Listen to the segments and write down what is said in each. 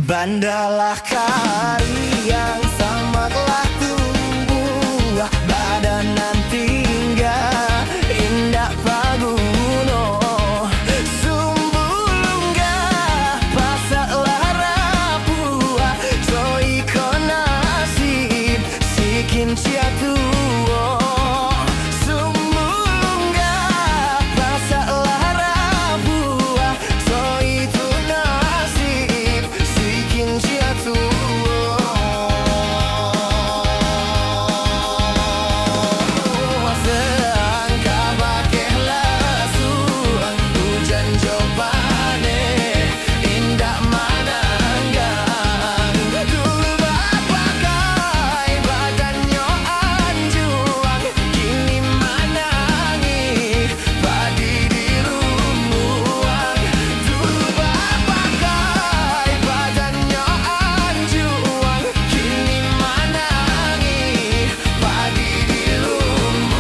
Bandalah kari yang samaklah tumbuh, badanan tinggal indah paguno. Sumbulungga pasaklah rapua, so iko nasib sikin ciatuo. Sumbulungga pasaklah rapua, so itu nasib sikin ciatuo. Seangka bakeh lasu, hujan jopane indah mananggang. Dulu bapakai badannya anjuang, kini manangi padi di rumbuang. Dulu bapakai badannya anjuang, kini manangi padi di rumbuang.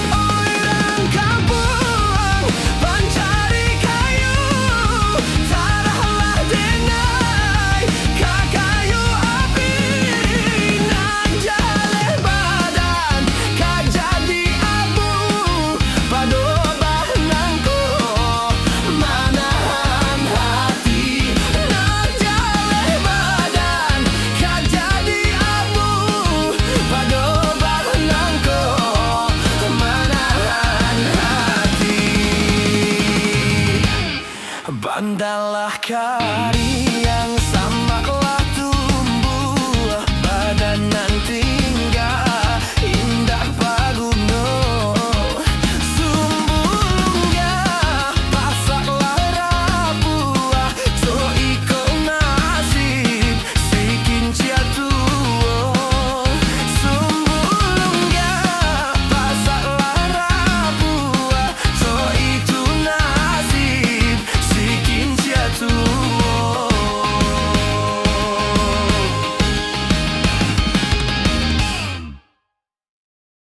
Orang kampung pencari kayu, tarahlah denai kakayu api. Nan jaleh badan kajadi abu, padobah nangko manahan hati. Nan jaleh badan kajadi abu, padobah nangko manahan hati. Bandalah kau